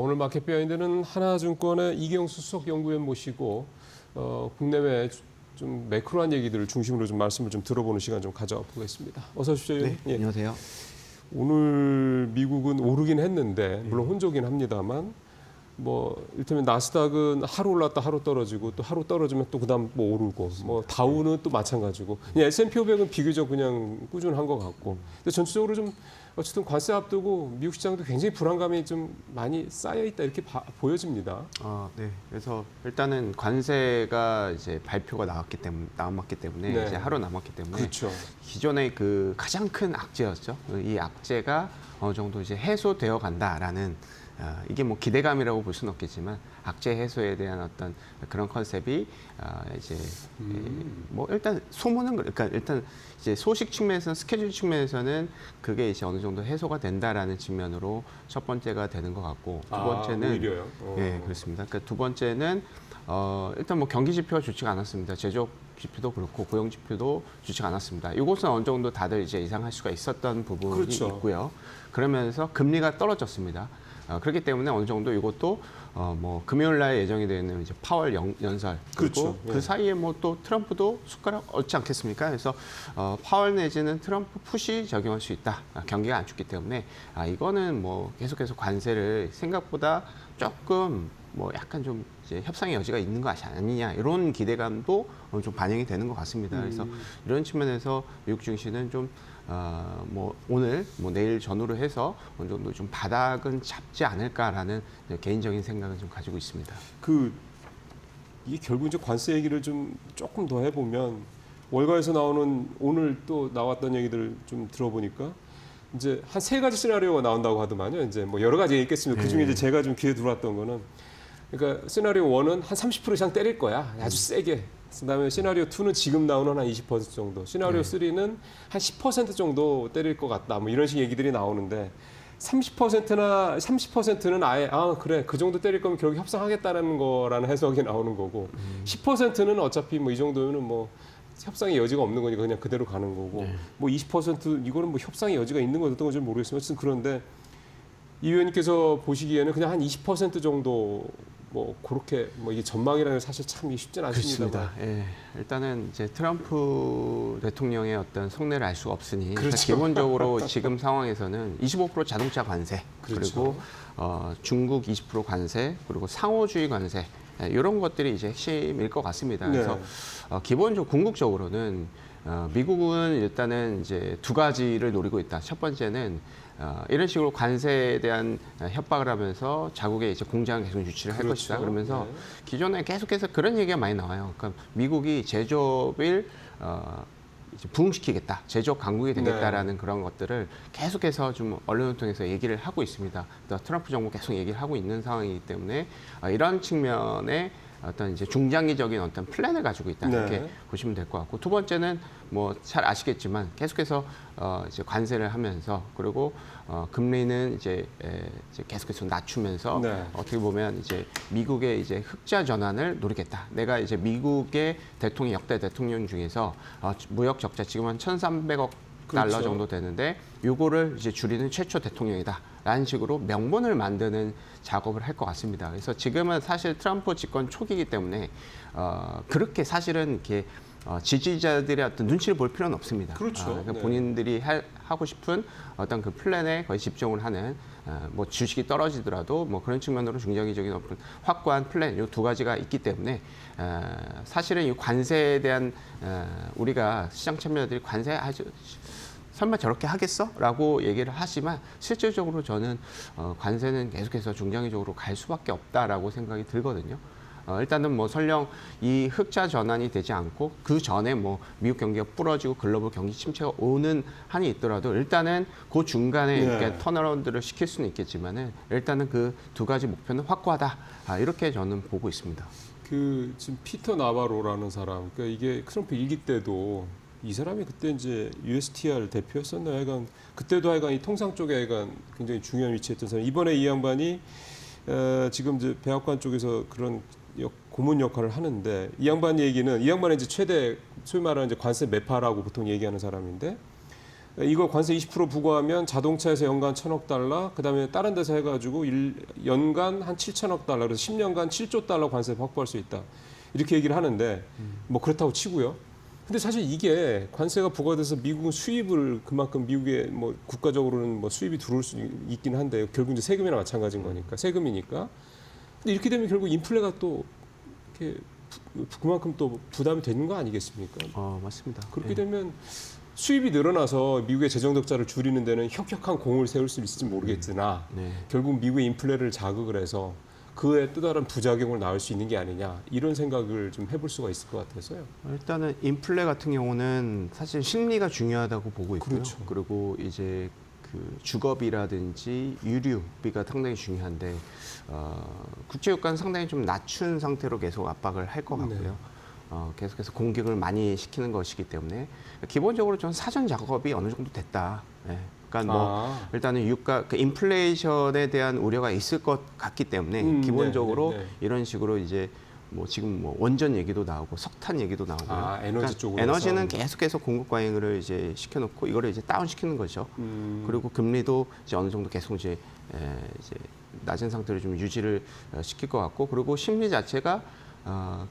오늘 마켓 비하인드는 하나증권의 이경수 수석 연구위원 모시고 국내외 좀 매크로한 얘기들을 중심으로 좀 말씀을 좀 들어보는 시간 좀 가져보겠습니다. 어서 오십시오. 네, 예. 안녕하세요. 오늘 미국은 오르긴 했는데 물론 혼조긴 합니다만 뭐 이를테면 나스닥은 하루 올랐다 하루 떨어지고 또 하루 떨어지면 또 그다음 뭐 오르고 뭐 다우는 또 마찬가지고 그냥 S&P 500은 비교적 그냥 꾸준한 것 같고 근데 전체적으로 좀 어쨌든 관세 앞두고 미국 시장도 굉장히 불안감이 좀 많이 쌓여 있다 이렇게 보여집니다. 네. 그래서 일단은 관세가 이제 발표가 남았기 때문에 네. 이제 하루 남았기 때문에 그렇죠. 기존의 그 가장 큰 악재였죠. 이 악재가 어느 정도 이제 해소되어 간다라는 이게 뭐 기대감이라고 볼 수는 없겠지만 악재 해소에 대한 어떤 그런 컨셉이 이제 뭐 일단 소문은 그러니까 일단 이제 소식 측면에서는 스케줄 측면에서는 그게 이제 어느 정도 해소가 된다라는 측면으로 첫 번째가 되는 것 같고 두 번째는 오히려요. 네, 그렇습니다. 그러니까 두 번째는 일단 뭐 경기 지표가 좋지가 않았습니다. 제조업 지표도 그렇고 고용 지표도 좋지가 않았습니다. 이것은 어느 정도 다들 이제 예상할 수가 있었던 부분이 그렇죠. 있고요. 그러면서 금리가 떨어졌습니다. 그렇기 때문에 어느 정도 이것도 뭐 금요일 날 예정이 되어 있는 이제 파월 연설 그리고 그렇죠. 그 예. 사이에 뭐 또 트럼프도 숟가락 얹지 않겠습니까? 그래서 파월 내지는 트럼프 푸시 적용할 수 있다. 경기가 안 좋기 때문에 이거는 뭐 계속해서 관세를 생각보다 조금 뭐 약간 좀 이제 협상의 여지가 있는 거 아니냐 이런 기대감도 좀 반영이 되는 것 같습니다. 그래서 이런 측면에서 미국 증시는 좀 뭐 오늘 뭐 내일 전후로 해서 어느 정도 좀 바닥은 잡지 않을까라는 개인적인 생각을 좀 가지고 있습니다. 이게 결국 이제 관세 얘기를 좀 조금 더 해보면 월가에서 나오는 오늘 또 나왔던 얘기들 좀 들어보니까 이제 한 세 가지 시나리오가 나온다고 하더만요. 이제 뭐 여러 가지 있겠습니다. 그 중에 이제 제가 좀 귀에 들어왔던 거는 그러니까 시나리오 1은 한 30% 이상 때릴 거야. 아주 세게. 그다음에 시나리오 2는 지금 나오는 한 20% 정도. 시나리오 3는 한 10% 정도 때릴 것 같다. 뭐 이런 식 얘기들이 나오는데 30%는 아예 그래 그 정도 때릴 거면 결국 협상하겠다는 거라는 해석이 나오는 거고 10%는 어차피 뭐 이 정도면은 뭐 협상의 여지가 없는 거니까 그냥 그대로 가는 거고 뭐 20% 이거는 뭐 협상의 여지가 있는 건 어떤 건지 모르겠지만 어쨌든 그런데 이 의원님께서 보시기에는 그냥 한 20% 정도 뭐 그렇게 뭐 이게 전망이라는 게 사실 참 쉽진 않습니다. 예, 일단은 이제 트럼프 대통령의 어떤 속내를 알 수가 없으니 그렇죠. 기본적으로 지금 상황에서는 25% 자동차 관세 그렇죠. 그리고 중국 20% 관세 그리고 상호주의 관세 이런 것들이 이제 핵심일 것 같습니다. 그래서 네. 기본적으로 궁극적으로는 미국은 일단은 이제 두 가지를 노리고 있다. 첫 번째는 이런 식으로 관세에 대한 협박을 하면서 자국의 이제 공장을 계속 유치를 할 그렇죠. 것이다. 그러면서 네. 기존에 계속해서 그런 얘기가 많이 나와요. 그러니까 미국이 제조업을 이제 부흥시키겠다, 제조업 강국이 되겠다라는 그런 것들을 계속해서 좀 언론을 통해서 얘기를 하고 있습니다. 또 트럼프 정부 계속 얘기를 하고 있는 상황이기 때문에 이런 측면에 어떤 이제 중장기적인 어떤 플랜을 가지고 있다 이렇게 보시면 될 것 같고 두 번째는 뭐 잘 아시겠지만 계속해서 이제 관세를 하면서 그리고 금리는 이제 계속해서 낮추면서 어떻게 보면 이제 미국의 이제 흑자 전환을 노리겠다. 내가 이제 미국의 대통령 역대 대통령 중에서 무역 적자 지금 한 1,300억 달러 그렇죠. 정도 되는데 요거를 이제 줄이는 최초 대통령이다. 라는 식으로 명분을 만드는 작업을 할 것 같습니다. 그래서 지금은 사실 트럼프 집권 초기이기 때문에 그렇게 사실은 이렇게 지지자들의 어떤 눈치를 볼 필요는 없습니다. 그렇죠. 그러니까 네. 본인들이 하고 싶은 어떤 그 플랜에 거의 집중을 하는 뭐 주식이 떨어지더라도 뭐 그런 측면으로 중장기적인 어떤 확고한 플랜 이 두 가지가 있기 때문에 사실은 이 관세에 대한 우리가 시장 참여자들이 관세 아주 설마 저렇게 하겠어? 라고 얘기를 하지만 실질적으로 저는 관세는 계속해서 중장기적으로 갈 수밖에 없다라고 생각이 들거든요. 일단은 뭐 설령 이 흑자 전환이 되지 않고 그 전에 뭐 미국 경기가 부러지고 글로벌 경기 침체가 오는 한이 있더라도 일단은 그 중간에 이렇게 턴어라운드를 시킬 수는 있겠지만은 일단은 그 두 가지 목표는 확고하다. 이렇게 저는 보고 있습니다. 지금 피터 나바로라는 사람, 그러니까 이게 트럼프 일기 때도 이 사람이 그때 이제 USTR 대표였었나요? 하여간 그때도 하여간 이 통상 쪽에 하여간 굉장히 중요한 위치했던 사람. 이번에 이 양반이 지금 이제 백악관 쪽에서 그런 고문 역할을 하는데 이 양반 얘기는 이 양반은 이제 최대 소위 말하는 이제 관세 매파라고 보통 얘기하는 사람인데 이거 관세 20% 부과하면 자동차에서 연간 1,000억 달러, 그다음에 다른 데서 해가지고 연간 한 7천억 달러, 그래서 10년간 7조 달러 관세 확보할 수 있다. 이렇게 얘기를 하는데 뭐 그렇다고 치고요. 근데 사실 이게 관세가 부과돼서 미국은 수입을 그만큼 미국에 뭐 국가적으로는 뭐 수입이 들어올 수 있긴 한데 결국 이제 세금이나 마찬가지인 거니까 세금이니까. 근데 이렇게 되면 결국 인플레가 또 이렇게 그만큼 또 부담이 되는 거 아니겠습니까? 맞습니다. 그렇게 예. 되면 수입이 늘어나서 미국의 재정 적자를 줄이는 데는 혁혁한 공을 세울 수 있을지 모르겠으나 네. 결국 미국의 인플레를 자극을 해서 그에 또 다른 부작용을 낳을 수 있는 게 아니냐 이런 생각을 좀 해볼 수가 있을 것 같아서요. 일단은 인플레 같은 경우는 사실 심리가 중요하다고 보고 있고요. 그렇죠. 그리고 이제 그 주거비라든지 유류비가 상당히 중요한데 국제유가는 상당히 좀 낮춘 상태로 계속 압박을 할 것 같고요. 네. 계속해서 공격을 많이 시키는 것이기 때문에 기본적으로 좀 사전 작업이 어느 정도 됐다. 예. 그러니까 뭐 일단은 유가, 그 인플레이션에 대한 우려가 있을 것 같기 때문에 기본적으로 네. 이런 식으로 이제 뭐 지금 뭐 원전 얘기도 나오고 석탄 얘기도 나오고요. 에너지 쪽으로 에너지는 계속해서 공급 과잉을 이제 시켜놓고 이거를 이제 다운 시키는 거죠. 그리고 금리도 이제 어느 정도 계속 이제 낮은 상태로 좀 유지를 시킬 것 같고, 그리고 심리 자체가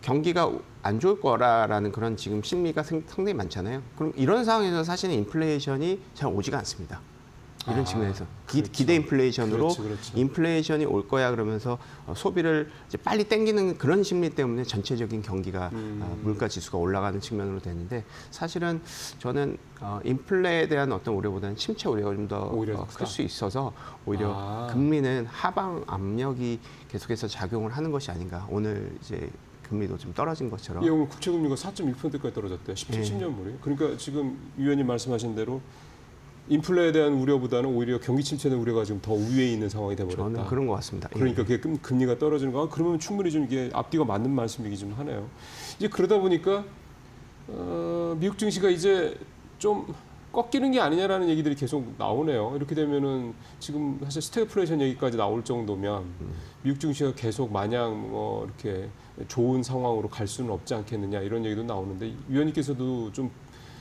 경기가 안 좋을 거라는 그런 지금 심리가 상당히 많잖아요. 그럼 이런 상황에서 사실은 인플레이션이 잘 오지가 않습니다. 이런 측면에서 그렇죠. 기대 인플레이션으로 그렇죠. 인플레이션이 올 거야 그러면서 소비를 이제 빨리 땡기는 그런 심리 때문에 전체적인 경기가 물가 지수가 올라가는 측면으로 되는데, 사실은 저는 인플레에 대한 어떤 우려보다는 침체 우려가 좀 더 클 수 있어서 오히려 금리는 하방 압력이 계속해서 작용을 하는 것이 아닌가. 오늘 이제 금리도 좀 떨어진 것처럼. 예, 오늘 국채 금리가 4.1%까지 떨어졌대요. 10년물이. 그러니까 지금 위원님 말씀하신 대로 인플레에 대한 우려보다는 오히려 경기 침체의 우려가 지금 더 우위에 있는 상황이 돼버렸다. 저는 그런 것 같습니다. 그러니까 그게 금리가 떨어지는 거. 그러면 충분히 좀 이게 앞뒤가 맞는 말씀이기 좀 하네요. 이제 그러다 보니까 미국 증시가 이제 좀 꺾이는 게 아니냐라는 얘기들이 계속 나오네요. 이렇게 되면은 지금 사실 스태그플레이션 얘기까지 나올 정도면 미국 증시가 계속 마냥 뭐 이렇게 좋은 상황으로 갈 수는 없지 않겠느냐 이런 얘기도 나오는데, 위원님께서도 좀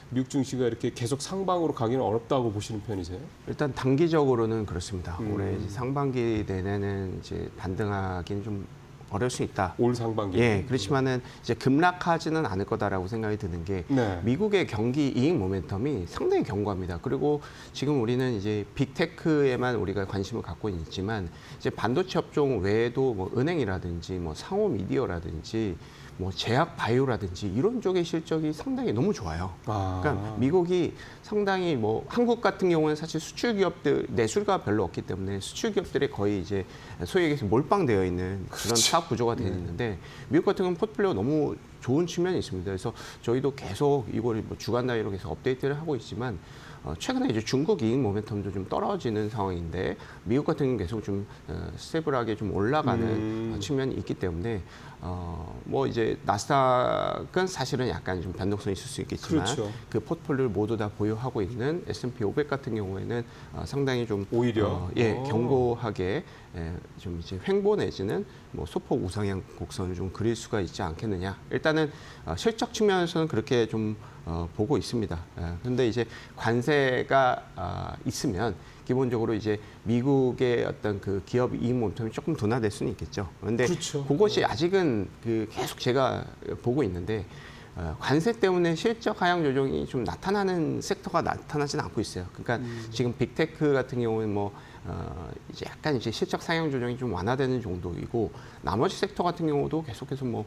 미국 증시가 이렇게 계속 상방으로 가기는 어렵다고 보시는 편이세요? 일단 단기적으로는 그렇습니다. 올해 이제 상반기 내내는 이제 반등하기는 좀 어려울 수 있다. 올 상반기. 예, 그렇지만은 이제 급락하지는 않을 거다라고 생각이 드는 게 네. 미국의 경기 이익 모멘텀이 상당히 견고합니다. 그리고 지금 우리는 이제 빅테크에만 우리가 관심을 갖고 있지만 이제 반도체 업종 외에도 뭐 은행이라든지 뭐 상호 미디어라든지 뭐 제약 바이오라든지 이런 쪽의 실적이 상당히 너무 좋아요. 그러니까 미국이 상당히 뭐 한국 같은 경우는 사실 수출 기업들 내수가 별로 없기 때문에 수출 기업들이 거의 이제 소위 얘기해서 몰빵되어 있는 그런 사업 구조가 되어 있는데, 미국 같은 경우는 포트폴리오가 너무 좋은 측면이 있습니다. 그래서 저희도 계속 이걸 뭐 주간 단위로 계속 업데이트를 하고 있지만 최근에 이제 중국 이익 모멘텀도 좀 떨어지는 상황인데 미국 같은 경우는 계속 좀 스테이블하게 좀 올라가는 측면이 있기 때문에 뭐 이제 나스닥은 사실은 약간 좀 변동성이 있을 수 있겠지만 그렇죠. 그 포트폴리오를 모두 다 보유하고 있는 S&P 500 같은 경우에는 상당히 좀 오히려 견고하게 좀 이제 횡보 내지는 뭐 소폭 우상향 곡선을 좀 그릴 수가 있지 않겠느냐. 일단은 실적 측면에서는 그렇게 좀 보고 있습니다. 그런데 이제 관세가 있으면 기본적으로 이제 미국의 어떤 그 기업 이익 모멘텀이 조금 둔화될 수는 있겠죠. 그런데 그렇죠. 그것이 아직은 그 계속 제가 보고 있는데 관세 때문에 실적 하향 조정이 좀 나타나는 섹터가 나타나지는 않고 있어요. 그러니까 지금 빅테크 같은 경우는 뭐 이제 약간 이제 실적 상향 조정이 좀 완화되는 정도이고, 나머지 섹터 같은 경우도 계속해서 뭐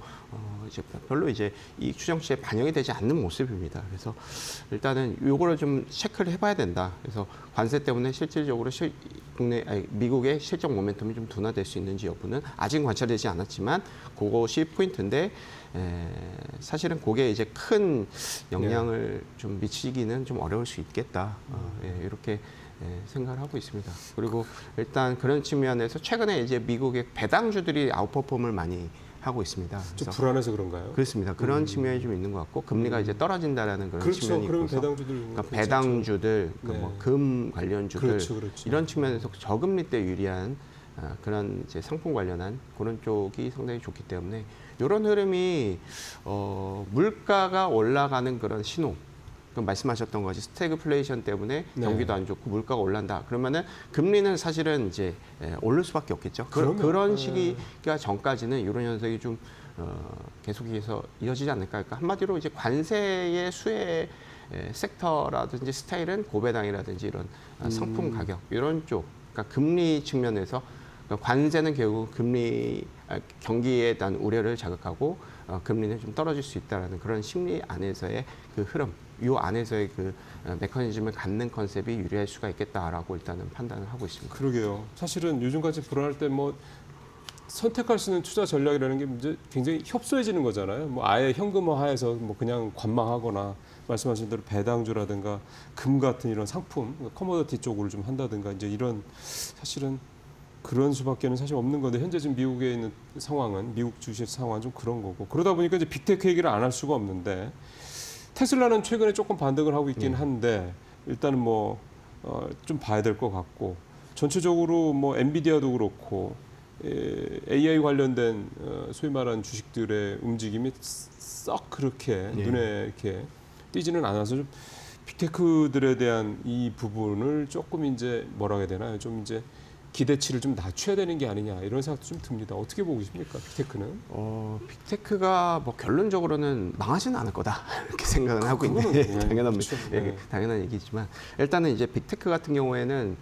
이제 별로 이제 이익 추정치에 반영이 되지 않는 모습입니다. 그래서 일단은 요거를 좀 체크를 해봐야 된다. 그래서 관세 때문에 실질적으로 미국의 실적 모멘텀이 좀 둔화될 수 있는지 여부는 아직 관찰되지 않았지만 그것이 포인트인데, 사실은 그게 이제 큰 영향을 좀 미치기는 좀 어려울 수 있겠다. 이렇게 생각을 하고 있습니다. 그리고 일단 그런 측면에서 최근에 이제 미국의 배당주들이 아웃퍼폼을 많이 하고 있습니다. 좀 불안해서 그런가요? 그렇습니다. 그런 측면이 좀 있는 것 같고, 금리가 이제 떨어진다라는 그런 그렇죠. 측면이 그러면 있어서 배당주들 그러니까 배당주들, 네. 뭐 금 관련주들 그렇죠. 이런 측면에서 저금리 때 유리한 그런 이제 상품 관련한 그런 쪽이 상당히 좋기 때문에 이런 흐름이 물가가 올라가는 그런 신호, 그 말씀하셨던 것이 스태그플레이션 때문에 네. 경기도 안 좋고 물가가 올란다. 그러면은 금리는 사실은 이제 오를 수밖에 없겠죠. 그럼요. 그런 네. 시기가 전까지는 이런 현상이 좀 계속해서 이어지지 않을까. 그러니까 한마디로 이제 관세의 수혜 섹터라든지 스타일은 고배당이라든지 이런 상품 가격 이런 쪽, 그러니까 금리 측면에서 그러니까 관세는 결국 금리 경기에 대한 우려를 자극하고 금리는 좀 떨어질 수 있다라는 그런 심리 안에서의 그 흐름, 이 안에서의 그 메커니즘을 갖는 컨셉이 유리할 수가 있겠다라고 일단은 판단을 하고 있습니다. 그러게요. 사실은 요즘같이 불안할 때 뭐 선택할 수 있는 투자 전략이라는 게 이제 굉장히 협소해지는 거잖아요. 뭐 아예 현금화해서 뭐 그냥 관망하거나 말씀하신 대로 배당주라든가 금 같은 이런 상품, 커머더티 쪽으로 좀 한다든가 이제 이런 사실은 그런 수밖에는 사실 없는 건데 현재 지금 미국에 있는 상황은 미국 주식 상황은 좀 그런 거고 그러다 보니까 이제 빅테크 얘기를 안 할 수가 없는데 테슬라는 최근에 조금 반등을 하고 있긴 한데 일단은 뭐 좀 봐야 될 것 같고 전체적으로 뭐 엔비디아도 그렇고 AI 관련된 소위 말하는 주식들의 움직임이 썩 그렇게 예. 눈에 이렇게 띄지는 않아서 좀 빅테크들에 대한 이 부분을 조금 이제 뭐라 해야 되나요? 좀 이제 기대치를 좀 낮춰야 되는 게 아니냐 이런 생각도 좀 듭니다. 어떻게 보고 계십니까, 빅테크는? 빅테크가 뭐 결론적으로는 망하지는 않을 거다 이렇게 생각은 하고 그거는, 있는데 네, 당연한 그렇죠. 네. 당연한 얘기지만 일단은 이제 빅테크 같은 경우에는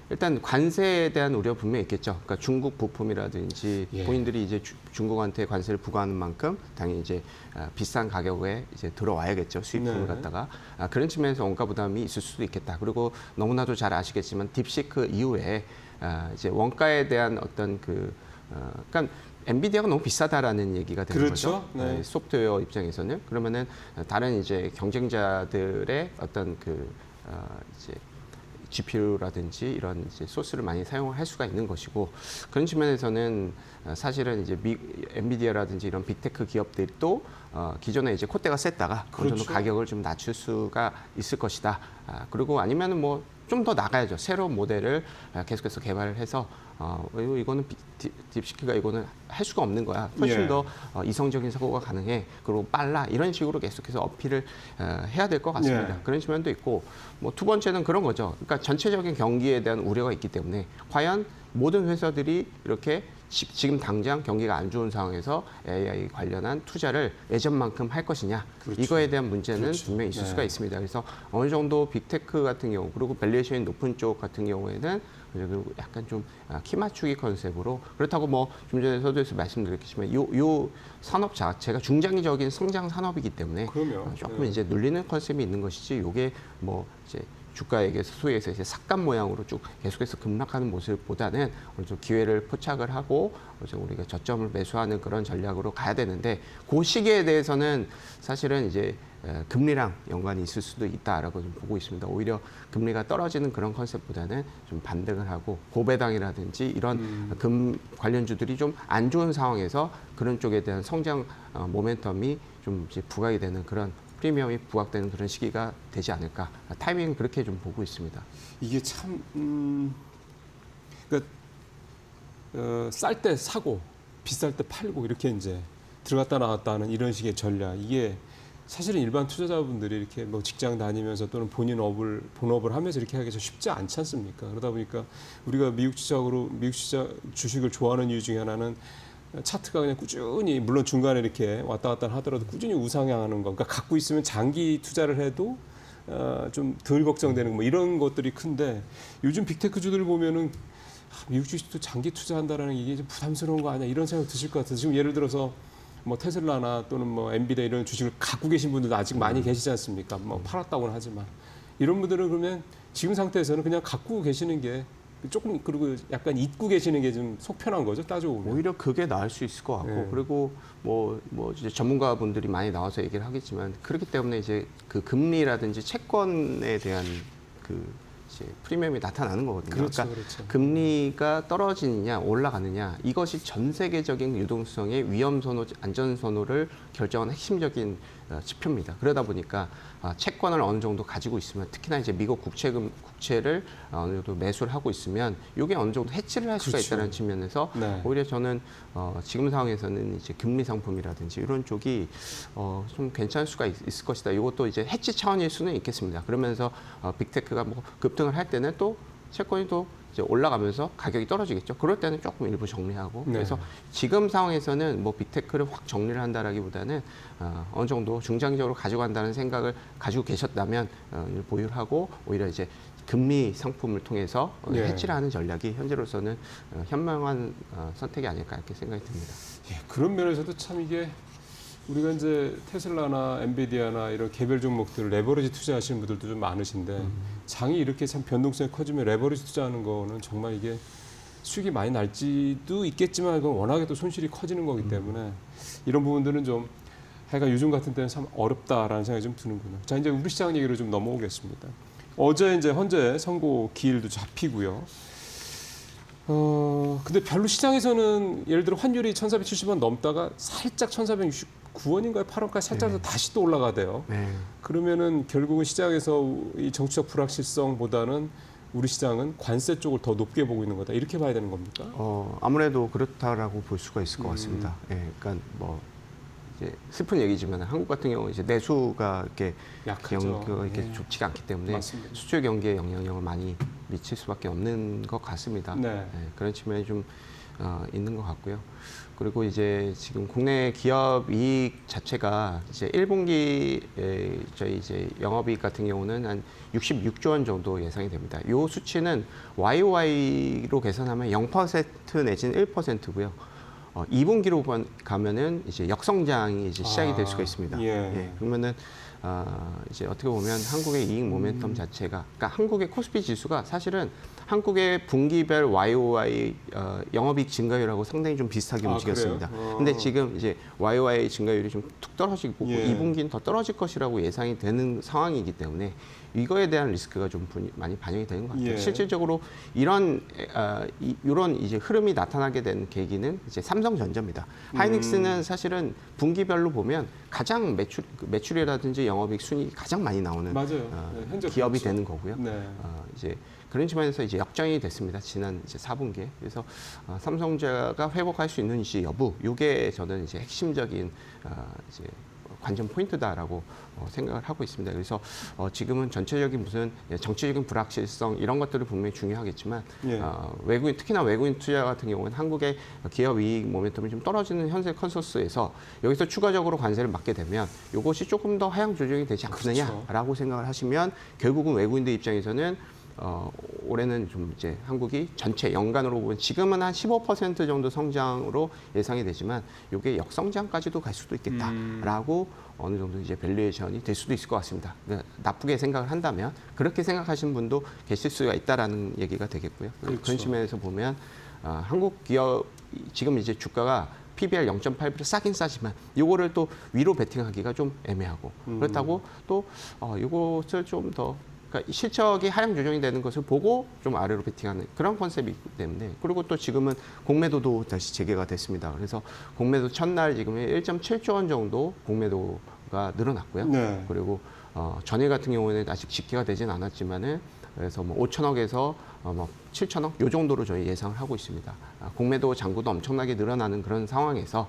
일단 관세에 대한 우려 분명히 있겠죠. 그러니까 중국 부품이라든지 예. 본인들이 이제 중국한테 관세를 부과하는 만큼 당연히 이제 비싼 가격에 이제 들어와야겠죠. 수입품을 네. 갖다가 그런 측면에서 원가 부담이 있을 수도 있겠다. 그리고 너무나도 잘 아시겠지만 딥시크 이후에 이제 원가에 대한 어떤 그러니까 엔비디아가 너무 비싸다라는 얘기가 되는 그렇죠. 거죠. 네. 소프트웨어 입장에서는 그러면은 다른 이제 경쟁자들의 어떤 이제 GPU라든지 이런 이제 소스를 많이 사용할 수가 있는 것이고 그런 측면에서는 사실은 이제 엔비디아라든지 이런 빅테크 기업들도 기존에 이제 콧대가 셌다가 어느 정도 그렇죠. 가격을 좀 낮출 수가 있을 것이다. 그리고 아니면은 뭐 좀 더 나가야죠. 새로운 모델을 계속해서 개발을 해서 이거는 딥시크가 이거는 할 수가 없는 거야. 훨씬 예. 더 이성적인 사고가 가능해. 그리고 빨라. 이런 식으로 계속해서 어필을 해야 될 것 같습니다. 예. 그런 측면도 있고 뭐 두 번째는 그런 거죠. 그러니까 전체적인 경기에 대한 우려가 있기 때문에 과연 모든 회사들이 이렇게 지금 당장 경기가 안 좋은 상황에서 AI 관련한 투자를 예전만큼 할 것이냐. 그렇죠. 이거에 대한 문제는 그렇죠. 분명히 있을 네. 수가 있습니다. 그래서 어느 정도 빅테크 같은 경우 그리고 밸류에이션이 높은 쪽 같은 경우에는 그리고 약간 좀 키 맞추기 컨셉으로 그렇다고 뭐 좀 전에 서두에서 말씀드렸겠지만 요 산업 자체가 중장기적인 성장 산업이기 때문에 그럼요. 조금 네. 이제 눌리는 컨셉이 있는 것이지 요게 뭐 이제 주가에게서 소위에서 이제 삭감 모양으로 쭉 계속해서 급락하는 모습보다는 어느 정도 기회를 포착을 하고 우리가 저점을 매수하는 그런 전략으로 가야 되는데 그 시기에 대해서는 사실은 이제 금리랑 연관이 있을 수도 있다라고 좀 보고 있습니다. 오히려 금리가 떨어지는 그런 컨셉보다는 좀 반등을 하고 고배당이라든지 이런 금 관련주들이 좀 안 좋은 상황에서 그런 쪽에 대한 성장 모멘텀이 좀 이제 부각이 되는 그런 프리미엄이 부각되는 그런 시기가 되지 않을까. 타이밍은 그렇게 좀 보고 있습니다. 이게 참 그러니까 쌀 때 사고 비쌀 때 팔고 이렇게 이제 들어갔다 나왔다 하는 이런 식의 전략 이게 사실은 일반 투자자분들이 이렇게 뭐 직장 다니면서 또는 본업을 하면서 이렇게 하기가 쉽지 않지 않습니까? 그러다 보니까 우리가 미국 시장 주식을 좋아하는 이유 중에 하나는 차트가 그냥 꾸준히 물론 중간에 이렇게 왔다 갔다 하더라도 꾸준히 우상향하는 거. 그러니까 갖고 있으면 장기 투자를 해도 좀 덜 걱정되는 거 뭐 이런 것들이 큰데 요즘 빅테크주들 보면은 미국 주식도 장기 투자한다라는 이게 좀 부담스러운 거 아니야 이런 생각 드실 것 같아서 지금 예를 들어서 뭐 테슬라나 또는 뭐 엔비디아 이런 주식을 갖고 계신 분들도 아직 많이 계시지 않습니까? 뭐 팔았다고는 하지만 이런 분들은 그러면 지금 상태에서는 그냥 갖고 계시는 게 조금 그리고 약간 잊고 계시는 게 좀 속 편한 거죠 따져보면. 오히려 그게 나을 수 있을 것 같고 네. 그리고 뭐 이제 전문가분들이 많이 나와서 얘기를 하겠지만 그렇기 때문에 이제 그 금리라든지 채권에 대한 이제 프리미엄이 나타나는 거거든요. 그렇죠, 그러니까 그렇죠. 금리가 떨어지느냐 올라가느냐 이것이 전 세계적인 유동성의 위험 선호, 안전 선호를 결정하는 핵심적인 지표입니다. 그러다 보니까 채권을 어느 정도 가지고 있으면 특히나 이제 미국 부채를 어느 정도 매수를 하고 있으면 이게 어느 정도 해치를 할 수가 그렇죠. 있다는 측면에서 네. 오히려 저는 지금 상황에서는 이제 금리 상품이라든지 이런 쪽이 좀 괜찮을 수가 있을 것이다. 이것도 이제 해치 차원일 수는 있겠습니다. 그러면서 빅테크가 뭐 급등을 할 때는 또 채권이 또 이제 올라가면서 가격이 떨어지겠죠. 그럴 때는 조금 일부 정리하고 네. 그래서 지금 상황에서는 뭐 빅테크를 확 정리를 한다라기보다는 어느 정도 중장기적으로 가지고 간다는 생각을 가지고 계셨다면 보유를 하고 오히려 이제 금리 상품을 통해서 네. 해치를 하는 전략이 현재로서는 현명한 선택이 아닐까 이렇게 생각이 듭니다. 예, 그런 면에서도 참 이게 우리가 이제 테슬라나 엔비디아나 이런 개별 종목들 레버리지 투자하시는 분들도 좀 많으신데 장이 이렇게 참 변동성이 커지면 레버리지 투자하는 거는 정말 이게 수익이 많이 날지도 있겠지만 그건 워낙에 또 손실이 커지는 거기 때문에 이런 부분들은 좀 하여간 요즘 같은 때는 참 어렵다라는 생각이 좀 드는군요. 자, 이제 우리 시장 얘기로 좀 넘어오겠습니다. 어제 이제 현재 선고 기일도 잡히고요. 근데 별로 시장에서는 예를 들어 환율이 1,470원 넘다가 살짝 1,469원인가요? 8원까지 살짝 더 다시 또 올라가대요. 네. 그러면은 결국은 시장에서 이 정치적 불확실성보다는 우리 시장은 관세 쪽을 더 높게 보고 있는 거다. 이렇게 봐야 되는 겁니까? 아무래도 그렇다라고 볼 수가 있을 것 같습니다. 예, 그러니까 뭐 이제 슬픈 얘기지만 한국 같은 경우 이제 내수가 이렇게 약하죠. 이렇게 예. 좋지가 않기 때문에 맞습니다. 수출 경기에 영향력을 많이 미칠 수밖에 없는 것 같습니다. 네. 예, 그런 측면이 좀 있는 것 같고요. 그리고 이제 지금 국내 기업 이익 자체가 이제 1분기에 저희 이제 영업이익 같은 경우는 한 66조 원 정도 예상이 됩니다. 이 수치는 YOY로 계산하면 0% 내지는 1%고요. 2분기로 가면은 이제 역성장이 이제 시작이 될 수가 있습니다. 예. 그러면은 이제 어떻게 보면 한국의 이익 모멘텀 자체가, 그러니까 한국의 코스피 지수가 사실은 한국의 분기별 YOY 영업이익 증가율하고 상당히 좀 비슷하게 움직였습니다. 그래요? 근데 지금 이제 YOY 증가율이 좀 툭 떨어지고 예. 2분기는 더 떨어질 것이라고 예상이 되는 상황이기 때문에 이거에 대한 리스크가 좀 많이 반영이 되는 것 같아요. 예. 실질적으로 이런 이제 흐름이 나타나게 된 계기는 이제 삼성전자입니다. 하이닉스는 사실은 분기별로 보면 가장 매출이라든지 영업이익 순이익이 가장 많이 나오는 맞아요. 네, 현재 기업이 그렇죠. 되는 거고요. 네. 이제 그런 측면에서 이제 역전이 됐습니다. 지난 이제 4분기에. 그래서 삼성전자가 회복할 수 있는지 여부, 이게 저는 이제 핵심적인 이제 관전 포인트다라고 생각을 하고 있습니다. 그래서 지금은 전체적인 무슨 정치적인 불확실성 이런 것들을 분명히 중요하겠지만 예. 외국인 특히나 외국인 투자 같은 경우는 한국의 기업 이익 모멘텀이 좀 떨어지는 현재 컨센서스에서 여기서 추가적으로 관세를 받게 되면 이것이 조금 더 하향 조정이 되지 않느냐라고 생각을 하시면 결국은 외국인들 입장에서는 올해는 좀 이제 한국이 전체 연간으로 보면 지금은 한 15% 정도 성장으로 예상이 되지만 이게 역성장까지도 갈 수도 있겠다라고 어느 정도 이제 밸류에이션이 될 수도 있을 것 같습니다. 그러니까 나쁘게 생각을 한다면 그렇게 생각하시는 분도 계실 수가 있다라는 얘기가 되겠고요. 그렇죠. 그런 측면에서 보면 한국 기업 지금 이제 주가가 PBR 0.8배로 싸긴 싸지만 이거를 또 위로 베팅하기가 좀 애매하고 그렇다고 또 이것을 좀 더 그러니까 실적이 하향 조정이 되는 것을 보고 좀 아래로 베팅하는 그런 컨셉이 있기 때문에 그리고 또 지금은 공매도도 다시 재개가 됐습니다. 그래서 공매도 첫날 지금 1.7조 원 정도 공매도가 늘어났고요. 네. 그리고 전일 같은 경우에는 아직 집계가 되진 않았지만은 그래서 뭐 5천억에서 뭐 7천억 요 정도로 저희 예상을 하고 있습니다. 공매도 잔고도 엄청나게 늘어나는 그런 상황에서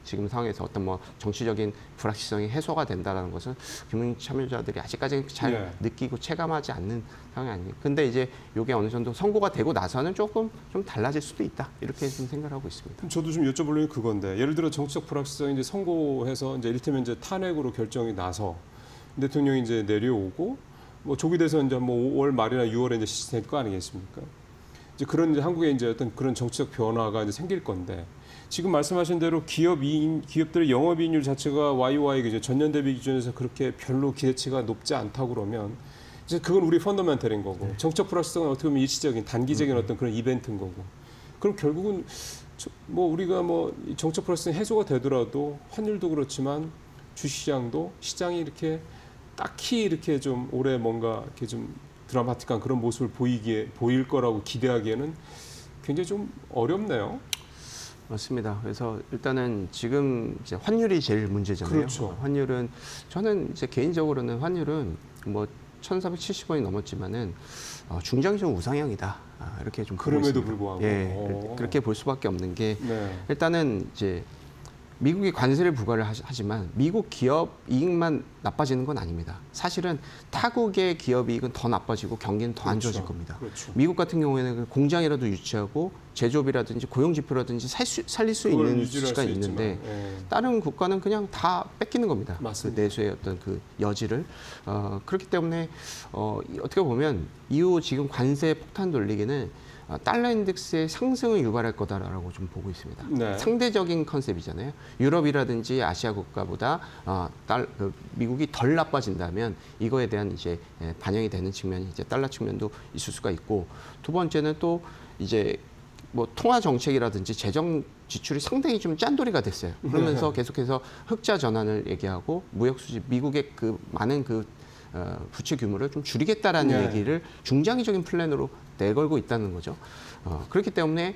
지금 상황에서 어떤 뭐 정치적인 불확실성이 해소가 된다는 것은 금융 참여자들이 아직까지 잘 네. 느끼고 체감하지 않는 상황이 아니에요. 근데 이제 이게 어느 정도 선고가 되고 나서는 조금 좀 달라질 수도 있다 이렇게 좀 생각을 하고 있습니다. 그럼 저도 좀 여쭤보려는 게 그건데 예를 들어 정치적 불확실성이 이제 선고해서 이제 이를테면 이제 탄핵으로 결정이 나서 대통령이 이제 내려오고 뭐 조기 대선 이제 뭐 5월 말이나 6월에 이제 실시될 거 아니겠습니까? 이제 그런 이제 한국에 이제 어떤 그런 정치적 변화가 이제 생길 건데 지금 말씀하신 대로 기업들의 영업이익률 자체가 YOY 이제 전년 대비 기준에서 그렇게 별로 기대치가 높지 않다고 그러면 이제 그건 우리 펀더멘털인 거고 정치적 불확실성은 어떻게 보면 일시적인 단기적인 어떤 그런 이벤트인 거고 그럼 결국은 뭐 우리가 뭐 정치적 불확실성 해소가 되더라도 환율도 그렇지만 주시장도 시장이 이렇게 딱히 이렇게 좀 올해 뭔가 이렇게 좀 드라마틱한 그런 모습을 보일 거라고 기대하기에는 굉장히 좀 어렵네요. 맞습니다. 그래서 일단은 지금 이제 환율이 제일 문제잖아요. 그렇죠. 환율은 저는 이제 개인적으로는 환율은 뭐 1,470원이 넘었지만은 중장기적인 우상향이다. 이렇게 좀 보고 그럼에도 있습니다. 불구하고. 예, 그렇게 볼 수밖에 없는 게 네. 일단은 이제 미국이 관세를 부과를 하지만 미국 기업 이익만 나빠지는 건 아닙니다. 사실은 타국의 기업 이익은 더 나빠지고 경기는 더 안 그렇죠. 좋아질 겁니다. 그렇죠. 미국 같은 경우에는 그 공장이라도 유치하고 제조업이라든지 고용 지표라든지 살릴 수 그걸 있는 유지를 수가 할수 있는데 있지만, 예. 다른 국가는 그냥 다 뺏기는 겁니다. 맞습니다. 그 내수의 어떤 그 여지를 그렇기 때문에 어떻게 보면 이후 지금 관세 폭탄 돌리기는 달러 인덱스의 상승을 유발할 거다라고 좀 보고 있습니다. 네. 상대적인 컨셉이잖아요. 유럽이라든지 아시아 국가보다 미국이 덜 나빠진다면 이거에 대한 이제 반영이 되는 측면이 이제 달러 측면도 있을 수가 있고, 두 번째는 또 이제 뭐 통화 정책이라든지 재정 지출이 상당히 좀 짠돌이가 됐어요. 그러면서 계속해서 흑자 전환을 얘기하고 무역 수지 미국의 그 많은 그 부채 규모를 좀 줄이겠다라는 네. 얘기를 중장기적인 플랜으로 내걸고 있다는 거죠. 그렇기 때문에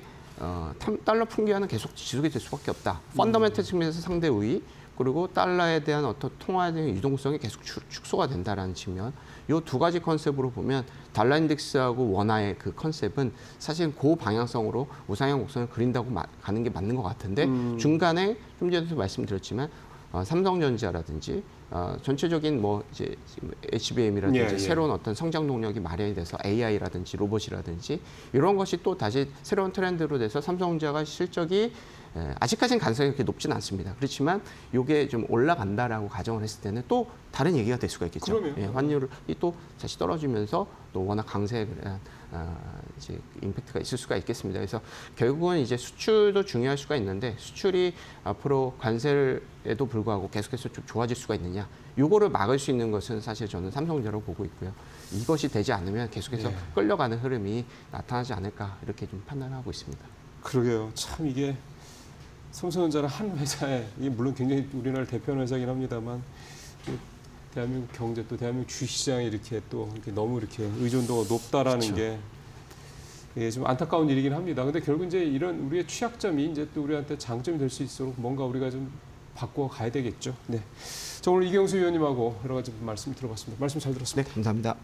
달러 풍기화는 계속 지속이 될 수밖에 없다. 펀더멘털 측면에서 상대 우위, 그리고 달러에 대한 어떤 통화에 대한 유동성이 계속 축소가 된다라는 측면. 이 두 가지 컨셉으로 보면 달러 인덱스하고 원화의 그 컨셉은 사실 그 방향성으로 우상향 곡선을 그린다고 가는 게 맞는 것 같은데 중간에 좀 전에도 말씀드렸지만 삼성전자라든지 전체적인 뭐 이제 HBM이라든지 예, 예. 새로운 어떤 성장 동력이 마련이 돼서 AI라든지 로봇이라든지 이런 것이 또 다시 새로운 트렌드로 돼서 삼성전자가 실적이 아직까지는 가능성이 그렇게 높지는 않습니다. 그렇지만 이게 좀 올라간다라고 가정을 했을 때는 또 다른 얘기가 될 수가 있겠죠. 그럼요. 예, 환율이 또 다시 떨어지면서 또 워낙 강세에 대한 이제 임팩트가 있을 수가 있겠습니다. 그래서 결국은 이제 수출도 중요할 수가 있는데 수출이 앞으로 관세에도 불구하고 계속해서 좀 좋아질 수가 있느냐, 요거를 막을 수 있는 것은 사실 저는 삼성전자로 보고 있고요. 이것이 되지 않으면 계속해서 예. 끌려가는 흐름이 나타나지 않을까 이렇게 좀 판단하고 있습니다. 그러게요. 참 이게 삼성전자는 한 회사에, 이게 물론 굉장히 우리나라를 대표하는 회사이긴 합니다만 대한민국 경제 또 대한민국 주식시장에 이렇게 또 이렇게 너무 이렇게 의존도가 높다라는 그렇죠. 게 예, 좀 안타까운 일이긴 합니다. 근데 결국 이제 이런 우리의 취약점이 이제 또 우리한테 장점이 될 수 있도록 뭔가 우리가 좀 바꿔 가야 되겠죠. 네. 자, 오늘 이경수 위원님하고 여러 가지 말씀 들어봤습니다. 말씀 잘 들었습니다. 네, 감사합니다.